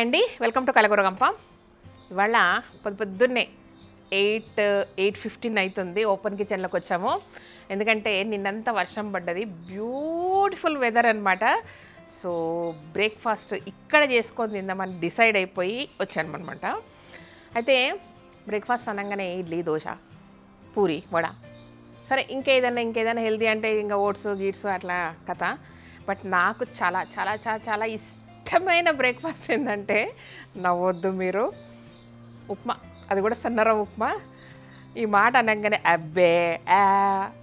అండి welcome to కలగూర గంప. ఇవాళ పొద్దున్నే 8:15 అవుతుంది. ఓపెన్ కిచెన్లోకి వచ్చాము. ఎందుకంటే నిన్నంతా వర్షం పడ్డది, బ్యూటిఫుల్ వెదర్ అనమాట. సో బ్రేక్ఫాస్ట్ ఇక్కడ చేసుకొని తిందామని డిసైడ్ అయిపోయి వచ్చాను అనమాట. అయితే బ్రేక్ఫాస్ట్ అనగానే ఇడ్లీ, దోశ, పూరి, వడ, సరే ఇంకేదైనా హెల్తీ అంటే ఇంకా ఓట్స్ గీట్స్ అట్లా కథ. బట్ నాకు చాలా చాలా చాలా చాలా ఇష్టమైన బ్రేక్ఫాస్ట్ ఏంటంటే, నవ్వొద్దు మీరు, ఉప్మా. అది కూడా సన్నరవ ఉప్మా. ఈ మాట అనగానే అబ్బే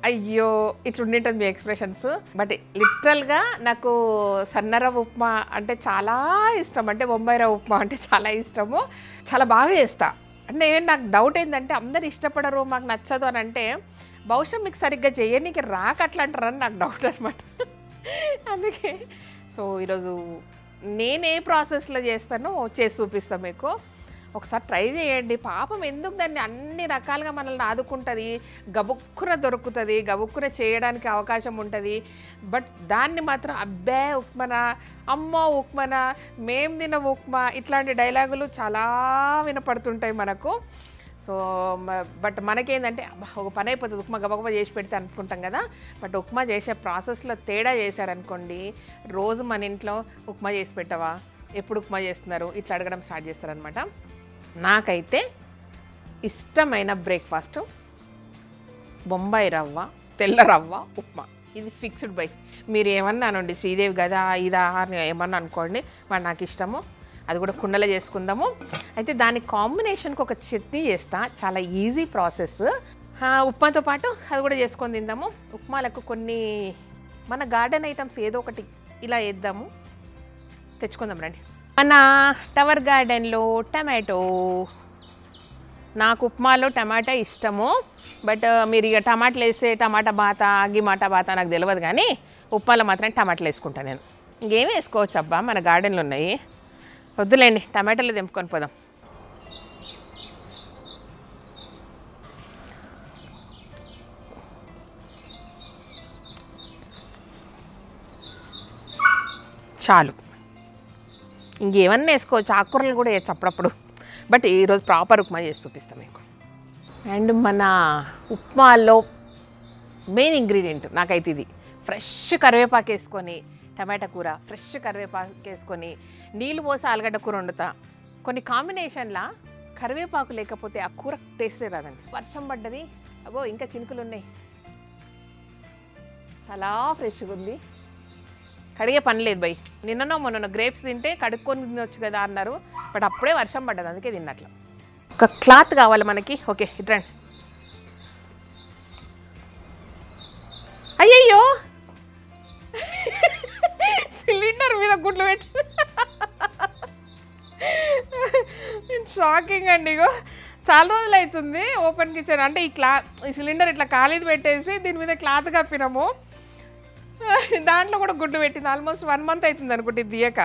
అయ్యో ఇట్లుండింటుంది మీ ఎక్స్ప్రెషన్స్. బట్ లిటరల్గా నాకు సన్నరవ ఉప్మా అంటే చాలా ఇష్టం. అంటే బొంబాయి రవ్వ ఉప్మా అంటే చాలా ఇష్టము. చాలా బాగా చేస్తా. అంటే నాకు డౌట్ ఏంటంటే, అందరు ఇష్టపడరు, మాకు నచ్చదు అని అంటే, బహుశా మీకు సరిగ్గా చేయనీకి రాక అట్లా అంటారని నాకు డౌట్ అనమాట. అందుకే సో ఈరోజు నేనే ప్రాసెస్లో చేస్తానో చేసి చూపిస్తాను మీకు. ఒకసారి ట్రై చేయండి. పాపం ఎందుకు దాన్ని అన్ని రకాలుగా మనల్ని ఆదుకుంటుంది, గబుక్కున దొరుకుతుంది, గబుక్కున చేయడానికి అవకాశం ఉంటుంది. బట్ దాన్ని మాత్రం అబ్బే ఉప్మానా, అమ్మో ఉప్మానా, మేం తిన ఉప్మా, ఇట్లాంటి డైలాగులు చాలా వినపడుతుంటాయి మనకు. సో బట్ మనకేంటంటే అబ్బా ఒక పని అయిపోతుంది, ఉప్మా గబగబా చేసి పెడితే అనుకుంటాం కదా. బట్ ఉప్మా చేసే ప్రాసెస్లో తేడా చేశారనుకోండి, రోజు మన ఇంట్లో ఉప్మా చేసి పెట్టవా, ఎప్పుడు ఉప్మా చేస్తున్నారు, ఇట్లా అడగడం స్టార్ట్ చేస్తారనమాట. నాకైతే ఇష్టమైన బ్రేక్ఫాస్ట్ బొంబాయి రవ్వ, తెల్ల రవ్వ ఉప్మా. ఇది ఫిక్స్డ్ బై. మీరు ఏమన్నా అనండి, శ్రీదేవి కదా ఇదా ఏమన్నా అనుకోండి, వాడు నాకు ఇష్టము. అది కూడా కుండలో చేసుకుందాము. అయితే దాని కాంబినేషన్కి ఒక చట్నీ చేస్తా, చాలా ఈజీ ప్రాసెస్. ఉప్మాతో పాటు అది కూడా చేసుకొని తిందాము. ఉప్మాలకు కొన్ని మన గార్డెన్ ఐటమ్స్ ఏదో ఒకటి ఇలా వేద్దాము, తెచ్చుకుందాం రండి. మన టవర్ గార్డెన్లో టమాటో. నాకు ఉప్మాలో టమాటా ఇష్టము. బట్ మీరు ఇక టమాటాలు వేస్తే టమాటా బాత గిమాటా బాత నాకు తెలియదు, కానీ ఉప్మాలో మాత్రం టమాటాలు వేసుకుంటాను నేను. ఇంకేం వేసుకోవచ్చు అబ్బా, మన గార్డెన్లో ఉన్నాయి. వద్దులేండి, టమాటాలు తెంపుకొని పోదాం. చాలు, ఇంకేమన్నా వేసుకోవచ్చు, ఆకుకూరలు కూడా వేయచ్చు అప్పుడప్పుడు. బట్ ఈరోజు ప్రాపర్ ఉప్మా చేసి చూపిస్తాం మీకు. అండ్ మన ఉప్మాలో మెయిన్ ఇంగ్రీడియంట్ నాకైతే ఇది. ఫ్రెష్ కరివేపాకు వేసుకొని టమాటా కూర, ఫ్రెష్ కరివేపాకు వేసుకొని నీళ్ళు పోసి ఆలుగడ్డ కూర వండుతా. కొన్ని కాంబినేషన్లా కరివేపాకు లేకపోతే ఆ కూర టేస్టే రాదండి. వర్షం పడ్డది, అగో ఇంకా చినుకులు ఉన్నాయి, చాలా ఫ్రెష్గా ఉంది. కడిగే పని లేదు బై. నిన్ననో మొన్న గ్రేప్స్ తింటే కడుక్కొని తినొచ్చు కదా అన్నారు, బట్ అప్పుడే వర్షం పడ్డది, అందుకే తిన్నట్ల. ఒక క్లాత్ కావాలి మనకి. ఓకే ఇట్రండి. అయ్యయ్యో సిలిండర్ మీద గుడ్లు పెట్టి షాకింగ్ అండి. ఇగో చాలా రోజులు అవుతుంది ఓపెన్ కిచెన్ అంటే ఈ సిలిండర్ ఇట్లా ఖాళీది పెట్టేసి దీని మీద క్లాత్ కప్పినాము. దాంట్లో కూడా గుడ్లు పెట్టింది. ఆల్మోస్ట్ 1 month అవుతుంది అనుకుంటే ఇది దియక.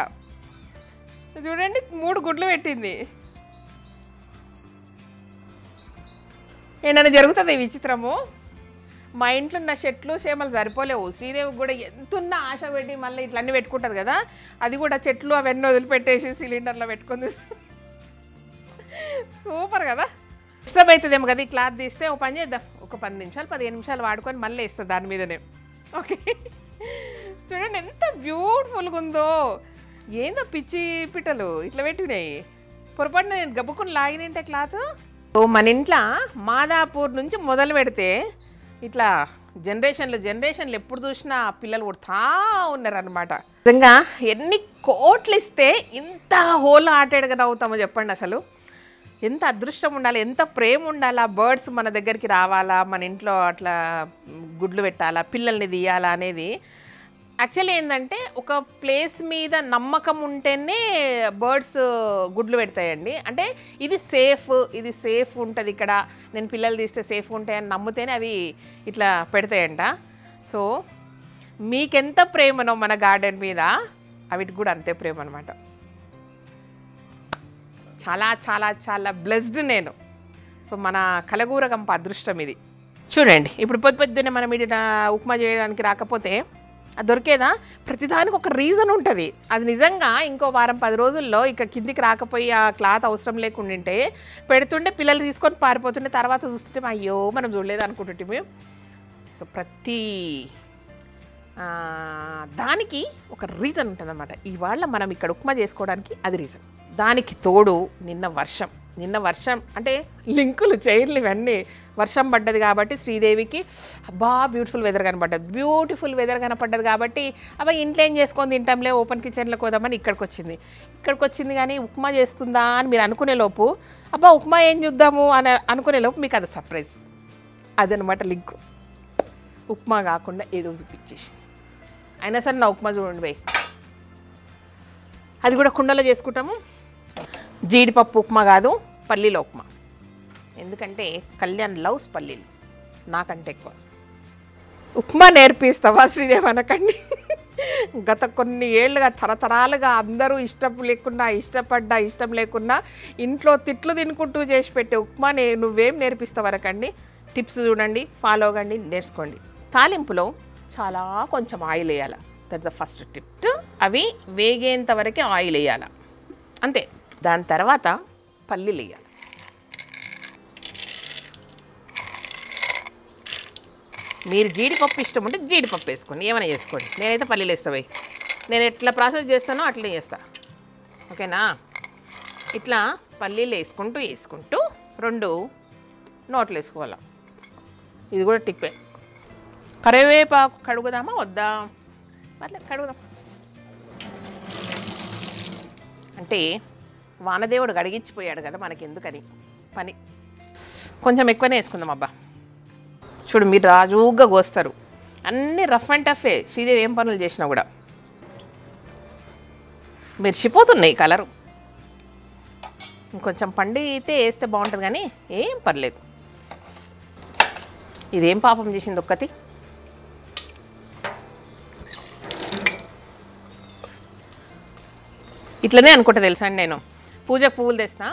చూడండి 3 గుడ్లు పెట్టింది. ఏంటనే జరుగుతుంది ఈ విచిత్రము. మా ఇంట్లో ఉన్న చెట్లు చేమలు సరిపోలేవు. శ్రీదేవికి కూడా ఎంతున్న ఆశ పెట్టి మళ్ళీ ఇట్లన్నీ పెట్టుకుంటుంది కదా, అది కూడా చెట్లు అవన్నీ వదిలిపెట్టేసి సిలిండర్లో పెట్టుకుంది. సూపర్ కదా. డిస్టర్బ్ అవుతుందేమో కదా ఈ క్లాత్ తీస్తే. ఒక పని చేద్దాం, ఒక 10 నిమిషాలు 15 నిమిషాలు వాడుకొని మళ్ళీ వేస్తుంది దాని మీదనే. ఓకే చూడండి ఎంత బ్యూటిఫుల్గా ఉందో. ఏందో పిచ్చి పిట్టలు ఇట్లా పెట్టినాయి. పొరపాటున నేను గబ్బుకుని లాగినంటే క్లాత్. మన ఇంట్లో మాదాపూర్ నుంచి మొదలు పెడితే ఇట్లా జనరేషన్లు ఎప్పుడు చూసినా పిల్లలు కొడుతూ ఉన్నారనమాట. నిజంగా ఎన్ని కోట్లు ఇస్తే ఇంత హోల్ హార్టెడ్గా నవ్వుతామో చెప్పండి. అసలు ఎంత అదృష్టం ఉండాలి, ఎంత ప్రేమ ఉండాలా. బర్డ్స్ మన దగ్గరికి రావాలా, మన ఇంట్లో అట్లా గుడ్లు పెట్టాలా, పిల్లల్ని తీయాలా అనేది. యాక్చువల్లీ ఏంటంటే ఒక ప్లేస్ మీద నమ్మకం ఉంటేనే బర్డ్స్ గుడ్లు పెడతాయండి. అంటే ఇది సేఫ్ ఉంటుంది ఇక్కడ, నేను పిల్లలు తీస్తే సేఫ్గా ఉంటాయని నమ్మితేనే అవి ఇట్లా పెడతాయంట. సో మీకెంత ప్రేమనో మన గార్డెన్ మీద, అవిటికి కూడా అంతే ప్రేమ అనమాట. చాలా చాలా చాలా బ్లెస్డ్ నేను. సో మన కలగూర గంప అదృష్టం ఇది. చూడండి ఇప్పుడు పొద్దున్నే మనం ఇట్లా ఉప్మా చేయడానికి రాకపోతే అది దొరికేదా? ప్రతిదానికి ఒక రీజన్ ఉంటుంది. అది నిజంగా ఇంకో వారం 10 రోజుల్లో ఇక్కడ కిందికి రాకపోయి ఆ క్లాత్ అవసరం లేకుండింటే పెడుతుంటే పిల్లలు తీసుకొని పారిపోతుంటే తర్వాత చూస్తుంటే అయ్యో మనం చూడలేదు అనుకుంటుంటే. సో ప్రతి దానికి ఒక రీజన్ ఉంటుందన్నమాట. ఇవాళ మనం ఇక్కడ ఉప్మా చేసుకోవడానికి అది రీజన్. దానికి తోడు నిన్న వర్షం అంటే లింకులు చైర్లు ఇవన్నీ వర్షం పడ్డది కాబట్టి శ్రీదేవికి అబ్బా బ్యూటిఫుల్ వెదర్ కనపడ్డది కాబట్టి అబ్బా ఇంట్లో ఏం చేసుకొని తింటాంలే ఓపెన్ కిచెన్లోకి పోదామని ఇక్కడికి వచ్చింది. కానీ ఉప్మా చేస్తుందా అని మీరు అనుకునే లోపు అబ్బా ఉప్మా ఏం చూద్దాము అని అనుకునే లోపు మీకు అది సర్ప్రైజ్. అదనమాట లింకు. ఉప్మా కాకుండా ఏదో చూపించేసి అయినా సరే నా ఉప్మా చూడండి బై. అది కూడా కుండలో చేసుకుంటాము. జీడిపప్పు ఉప్మా కాదు, పల్లీల ఉప్మా. ఎందుకంటే కళ్యాణ్ లవ్స్ పల్లీలు నాకంటే ఎక్కువ. ఉప్మా నేర్పిస్తావా శ్రీదేవి అనకండి. గత కొన్ని ఏళ్ళుగా తరతరాలుగా అందరూ ఇష్టం లేకున్నా ఇంట్లో తిట్లు తినుకుంటూ చేసి పెట్టే ఉప్మా నువ్వేం నేర్పిస్తావు అనకండి. టిప్స్ చూడండి, ఫాలో అవ్వండి, నేర్చుకోండి. తాలింపులో చాలా కొంచెం ఆయిల్ వేయాలి. That's the first tip. అవి వేగేంత వరకే ఆయిల్ వేయాలి అంతే. దాని తర్వాత పల్లీలు వేయాలి. మీరు జీడిపప్పు ఇష్టం ఉంటే జీడిపప్పు వేసుకోండి, ఏమైనా చేసుకోండి. నేనైతే పల్లీలు వేస్తాయి. నేను ఎట్లా ప్రాసెస్ చేస్తానో అట్లనే చేస్తా. ఓకేనా? ఇట్లా పల్లీలు వేసుకుంటూ 2 నోట్లు వేసుకోవాలి. ఇది కూడా టిప్పే. కరివేపాకు కడుగుదామా వద్దా? పర్లేదు కడుగుదాం. అంటే వానదేవుడు గడిగించిపోయాడు కదా మనకి, ఎందుకని పని కొంచెం ఎక్కువనే వేసుకుందాం. అబ్బా చూడు, మీరు రాజుగా కోస్తారు, అన్నీ రఫ్ అండ్ టఫే. శ్రీదేవి ఏం పనులు చేసినా కూడా మెరిసిపోతున్నాయి కలరు. ఇంకొంచెం పండితే వేస్తే బాగుంటుంది కానీ ఏం పర్లేదు. ఇదేం పాపం చేసింది ఒక్కటి. ఇట్లనే అనుకుంటా తెలుసా అండి. నేను పూజకు పువ్వులు తెస్తా,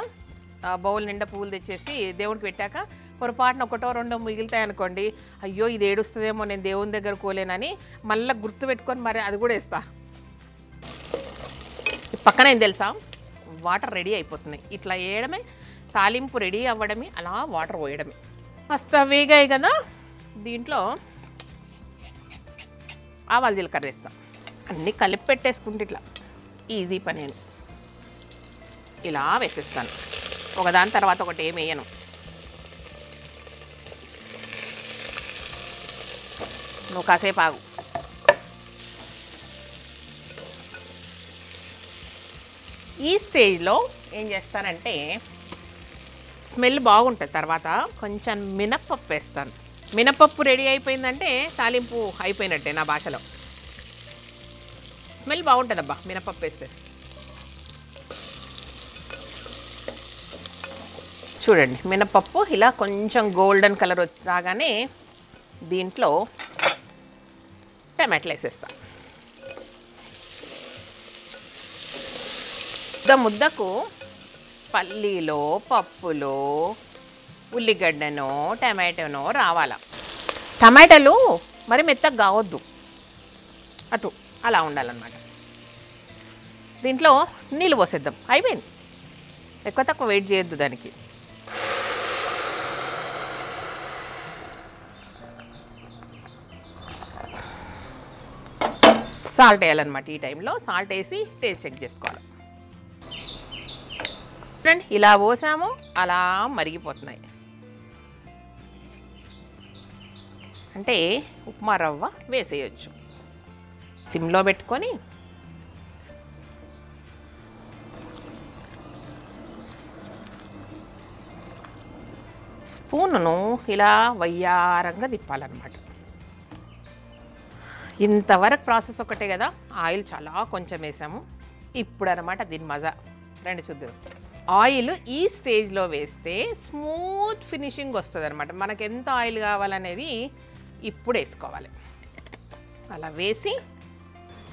బౌల్ నిండా పువ్వులు తెచ్చేసి దేవుడికి పెట్టాక పొరపాటున 1 2 మిగులుతాయి అనుకోండి, అయ్యో ఇది ఏడుస్తుందేమో నేను దేవుని దగ్గర కోలేనని మళ్ళీ గుర్తు పెట్టుకొని మరి అది కూడా వేస్తా. పక్కన ఏం తెలుసా, వాటర్ రెడీ అయిపోతున్నాయి. ఇట్లా వేయడమే, తాలింపు రెడీ అవ్వడమే, అలా వాటర్ పోయడమే. మస్తు వేగాయి కదా. దీంట్లో ఆవాలు జీలకర్ర వేస్తాం. అన్నీ కలిపి పెట్టేసుకుంటే ఇట్లా ఈజీ పని. నేను ఇలా వేసేస్తాను, ఒకదాని తర్వాత ఒకటి ఏమి వేయను. నువ్వు కాసేపు ఆగు. ఈ స్టేజ్లో ఏం చేస్తానంటే స్మెల్ బాగుంటుంది. తర్వాత కొంచెం మినప్పప్పు వేస్తాను. మినప్పప్పు రెడీ అయిపోయిందంటే తాలింపు అయిపోయినట్టే నా భాషలో. స్మెల్ బాగుంటుంది అబ్బా మినప్పప్పు వేస్తే. చూడండి, మినప్పప్పు ఇలా కొంచెం గోల్డెన్ కలర్ రాగానే దీంట్లో టమాటాలు వేసేస్తా. ముద్దకు పల్లీలో పప్పులో ఉల్లిగడ్డనో టమాటోనో రావాల. టమాటాలు మరి మెత్తగా కావద్దు, అటు అలా ఉండాలన్నమాట. దీంట్లో నీళ్ళు పోసేద్దాం, అయిపోయింది. ఎక్కువ తక్కువ వెయిట్ చేయొద్దు దానికి. సాల్ట్ వేయాలన్నమాట. ఈ టైంలో సాల్ట్ వేసి టేస్ట్ చెక్ చేసుకోవాలి. చూడండి, ఇలా పోసాము, అలా మరిగిపోతున్నాయి. అంటే ఉప్మా రవ్వ వేసేయచ్చు. సిమ్లో పెట్టుకొని స్పూన్ను ఇలా వయ్యారంగా తిప్పాలన్నమాట. ఇంతవరకు ప్రాసెస్ ఒకటే కదా, ఆయిల్ చాలా కొంచెం వేసాము. ఇప్పుడు అనమాట దీని మజా. రండి చూద్దాం. ఆయిల్ ఈ స్టేజ్లో వేస్తే స్మూత్ ఫినిషింగ్ వస్తుంది అనమాట. మనకు ఎంత ఆయిల్ కావాలనేది ఇప్పుడు వేసుకోవాలి. అలా వేసి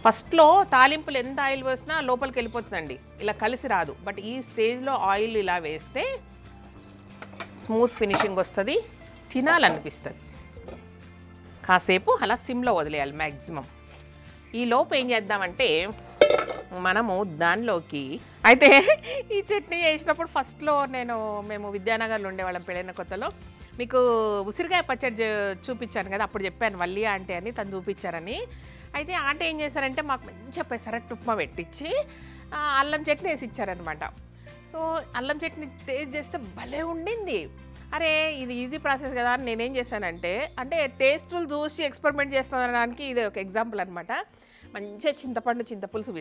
ఫస్ట్లో తాలింపులు ఎంత ఆయిల్ వేసినా లోపలికి వెళ్ళిపోతుందండి, ఇలా కలిసి రాదు. బట్ ఈ స్టేజ్లో ఆయిల్ ఇలా వేస్తే స్మూత్ ఫినిషింగ్ వస్తుంది, తినాలనిపిస్తుంది. కాసేపు అలా సిమ్లో వదిలేయాలి మ్యాక్సిమం. ఈ లోపు ఏం చేద్దామంటే మనము దానిలోకి అయితే ఈ చట్నీ చేసినప్పుడు ఫస్ట్లో మేము విద్యానగర్లో ఉండేవాళ్ళం పెళ్ళైన కొత్తలో. మీకు ఉసిరికాయ పచ్చడి చూపించాను కదా, అప్పుడు చెప్పాను వల్లి ఆంటీ అని, తను చూపించారని. అయితే ఆంటీ ఏం చేశారంటే మాకు మంచిగా పెసరట్టు ఉప్మా పెట్టించి అల్లం చట్నీ వేసి ఇచ్చారనమాట. సో అల్లం చట్నీ టేస్ట్ చేస్తే భలే ఉండింది. అరే ఇది ఈజీ ప్రాసెస్ కదా అని నేనేం చేశానంటే, అంటే టేస్టులు చూసి ఎక్స్పెరిమెంట్ చేస్తానడానికి ఇది ఒక ఎగ్జాంపుల్ అనమాట. మంచిగా చింతపులుసు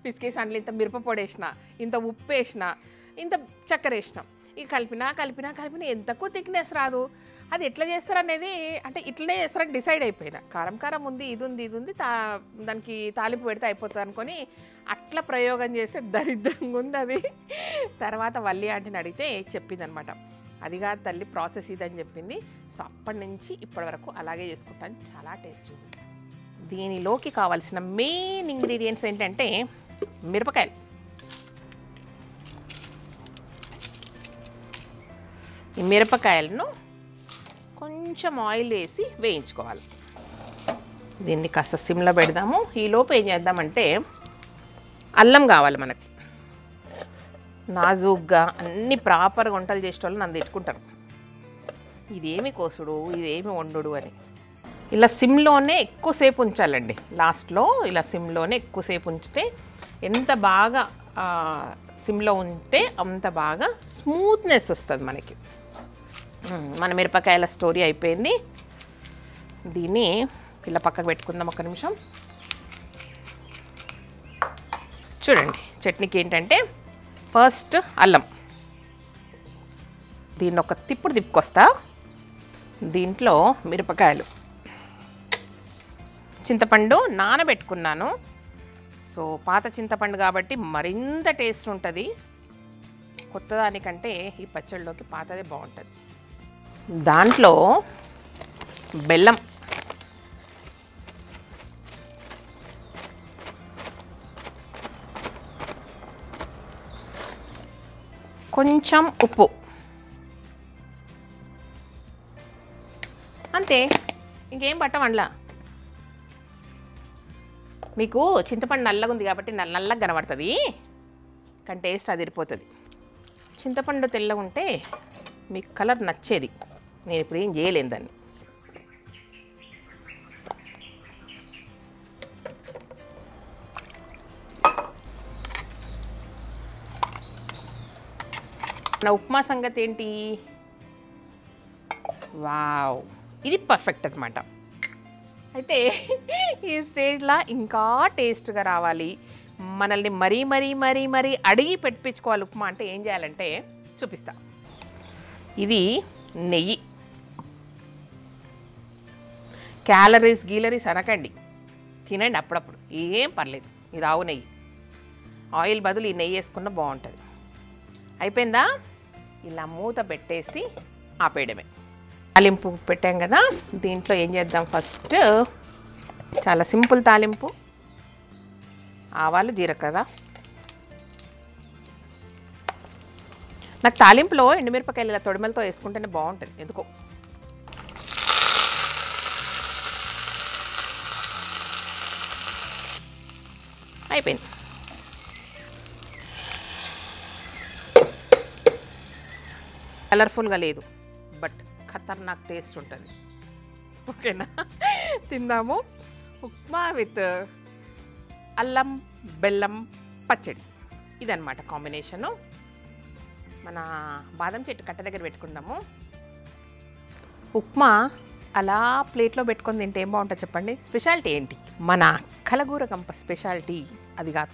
పిసికేసి అందులో ఇంత మిరపపొడి వేసిన, ఇంత ఉప్పు వేసిన, ఇంత చక్కెర వేసిన, ఇక కలిపినా ఎంతకు థిక్నెస్ రాదు. అది ఎట్లా చేస్తారనేది అంటే ఇట్లనే చేస్తారని డిసైడ్ అయిపోయినా. కారం ఉంది, ఇది ఉంది, దానికి తాలింపు పెడితే అయిపోతుంది అనుకొని అట్లా ప్రయోగం చేస్తే దరిద్రంగా ఉంది అది. తర్వాత వల్లి ఆంటీని అడిగితే చెప్పింది అనమాట, అది కాదు తల్లి ప్రాసెస్ ఇదని చెప్పింది. సో అప్పటి నుంచి ఇప్పటి వరకు అలాగే చేసుకుంటాను, చాలా టేస్టీ ఉంది. దీనిలోకి కావాల్సిన మెయిన్ ఇంగ్రీడియంట్స్ ఏంటంటే మిరపకాయలు. ఈ మిరపకాయలను కొంచెం ఆయిల్ వేసి వేయించుకోవాలి. దీన్ని కాస్త సిమ్లో పెడదాము. ఈ లోపు ఏం చేద్దామంటే అల్లం కావాలి మనకి. నాజూగ్గా అన్ని ప్రాపర్గా వంటలు చేసే వాళ్ళు నన్ను తిట్టుకుంటారు, ఇదేమి కోసుడు, ఇదేమి వండుడు అని. ఇలా సిమ్లోనే ఎక్కువసేపు ఉంచాలండి. లాస్ట్లో ఇలా సిమ్లోనే ఎక్కువసేపు ఉంచితే ఎంత బాగా సిమ్లో ఉంటే అంత బాగా స్మూత్నెస్ వస్తుంది మనకి. మన మిరపకాయల స్టోరీ అయిపోయింది. దీన్ని ఇలా పక్కకు పెట్టుకుందాం ఒక్క నిమిషం. చూడండి చట్నీకి ఏంటంటే ఫస్ట్ అల్లం, దీన్ని ఒక తిప్పుడు తిప్పుకొస్తా. దీంట్లో మిరపకాయలు, చింతపండు నానబెట్టుకున్నాను. సో పాత చింతపండు కాబట్టి మరింత టేస్ట్ ఉంటుంది. కొత్త దానికంటే ఈ పచ్చడిలోకి పాతదే బాగుంటుంది. దాంట్లో బెల్లం, కొంచెం ఉప్పు, అంతే, ఇంకేం పట్టమండ్లా. మీకు చింతపండు నల్లగా ఉంది కాబట్టి నల్లగా కనబడుతుంది, కానీ టేస్ట్ అదిరిపోతుంది. చింతపండు తెల్లగా ఉంటే మీకు కలర్ నచ్చేది. నేను ఇప్పుడు ఏం చేయలేను దాన్ని. నా ఉప్మా సంగతి ఏంటి? వావ్, ఇది పర్ఫెక్ట్ అనమాట. అయితే ఈ స్టేజ్లో ఇంకా టేస్ట్గా రావాలి, మనల్ని మరీ అడిగి పెట్టించుకోవాలి ఉప్మా అంటే ఏం చేయాలంటే చూపిస్తా. ఇది నెయ్యి. గీలరీస్ అనకండి, తినండి అప్పుడప్పుడు, ఏం పర్లేదు. ఇది ఆవు నెయ్యి. ఆయిల్ బదులు ఈ నెయ్యి వేసుకున్న బాగుంటుంది. అయిపోయిందా? ఇలా మూత పెట్టేసి ఆపేయడమే. తాలింపు పెట్టాం కదా, దీంట్లో ఏం చేద్దాం, ఫస్ట్ చాలా సింపుల్ తాలింపు. ఆవాలు, జీలకర్ర. నాకు తాలింపులో ఎండుమిరపకాయలు ఇలా తొడిమలతో వేసుకుంటేనే బాగుంటుంది ఎందుకో. అయిపోయింది. కలర్ఫుల్గా లేదు, బట్ ఖతర్నాక్ టేస్ట్ ఉంటుంది. ఓకేనా? తిందాము. ఉప్మా విత్ అల్లం బెల్లం పచ్చడి, ఇదన్నమాట కాంబినేషను. మన బాదం చెట్టు కట్ట దగ్గర పెట్టుకుందాము. ఉప్మా అలా ప్లేట్లో పెట్టుకొని తింటే ఏం బాగుంటుంది చెప్పండి? స్పెషాలిటీ ఏంటి? మన కలగూర గంప స్పెషాలిటీ అది కాదు,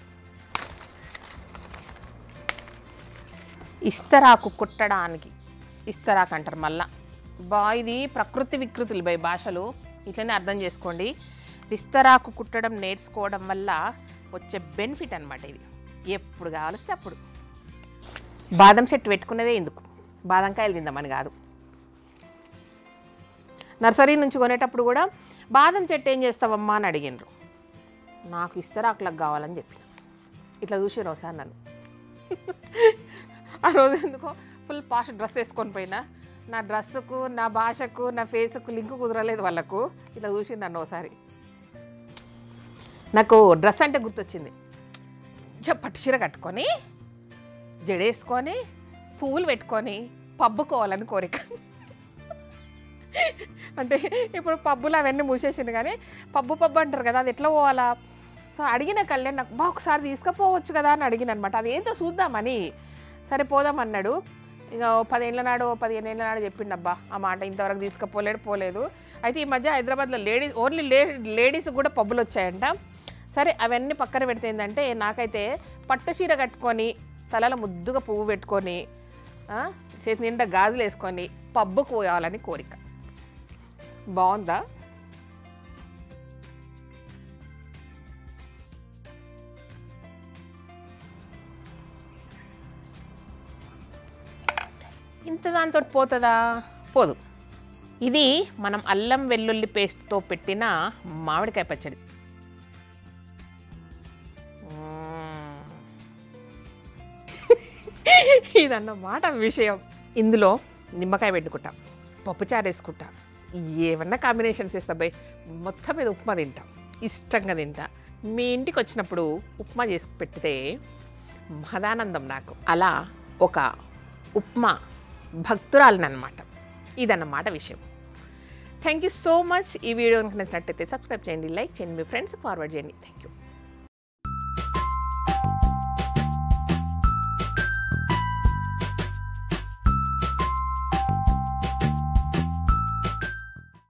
ఇస్తరాకు కుట్టడానికి. ఇస్తరాకు అంటారు మళ్ళా. ఇది ప్రకృతి వికృతులు భాషలు, ఇట్లనే అర్థం చేసుకోండి. విస్తరాకు కుట్టడం నేర్చుకోవడం వల్ల వచ్చే బెనిఫిట్ అనమాట ఇది. ఎప్పుడు కావలిస్తే అప్పుడు. బాదం చెట్టు పెట్టుకున్నదే ఎందుకు? బాదంకాయలు తిందామని కాదు. నర్సరీ నుంచి కొనేటప్పుడు కూడా బాదం చెట్టు ఏం చేస్తావమ్మా అని అడిగినారు. నాకు ఇస్తరాకులకు కావాలని చెప్పిన. ఇట్లా చూసారు ఒకసారి నన్ను. ఆ రోజు ఎందుకో ఫుల్ పాష్ డ్రెస్ వేసుకొని పోయినా, నా డ్రెస్సుకు, నా భాషకు, నా ఫేస్కు లింకు కుదరలేదు వాళ్ళకు. ఇట్లా చూసి నన్ను ఒకసారి. నాకు డ్రెస్ అంటే గుర్తొచ్చింది. పట్టు చీర కట్టుకొని జడేసుకొని పువ్వులు పెట్టుకొని పబ్బుకోవాలని కోరిక. అంటే ఇప్పుడు పబ్బులు అవన్నీ మూసేసింది, కానీ పబ్బు అంటారు కదా, అది ఎట్లా పోవాలా? సో అడిగిన కళ్యాణ్ నాకు ఒకసారి తీసుకుపోవచ్చు కదా అని అడిగిన అనమాట. అది ఏంటో చూద్దామని. సరే పోదామన్నాడు. ఇక 10 ఏళ్ళ నాడు 15 ఏళ్ళ నాడు చెప్పిండబ్బా ఆ మాట. ఇంతవరకు తీసుకుపోలేదు. అయితే ఈ మధ్య హైదరాబాద్లో ఓన్లీ లేడీస్ కూడా పబ్బులు వచ్చాయంట. సరే అవన్నీ పక్కన పెడితే ఏంటంటే, నాకైతే పట్టు చీర కట్టుకొని తలలో ముద్దుగా పువ్వు పెట్టుకొని చేతి నిండా గాజులు వేసుకొని పబ్బుకు పోవాలని కోరిక. బాగుందా? ఇంత దాంతో పోతుందా? పోదు. ఇది మనం అల్లం వెల్లుల్లి పేస్ట్తో పెట్టిన మామిడికాయ పచ్చడి. ఇదన్నమాట విషయం. ఇందులో నిమ్మకాయ పెట్టుకుంటాం, పప్పుచారు వేసుకుంటాం, ఏమన్నా కాంబినేషన్స్ వేస్తా బై. మొత్తం మీద ఉప్మా తింటాం, ఇష్టంగా తింటా. మీ ఇంటికి వచ్చినప్పుడు ఉప్మా చేసి పెడితే మహదానందం నాకు. అలా ఒక ఉప్మా భక్తురాలని అనమాట. ఇదన్నమాట విషయం. Thank you so much. ఈ వీడియో కనుక నచ్చినట్టయితే సబ్స్క్రైబ్ చేయండి, లైక్ చేయండి, మీ ఫ్రెండ్స్ ఫార్వర్డ్ చేయండి. Thank you.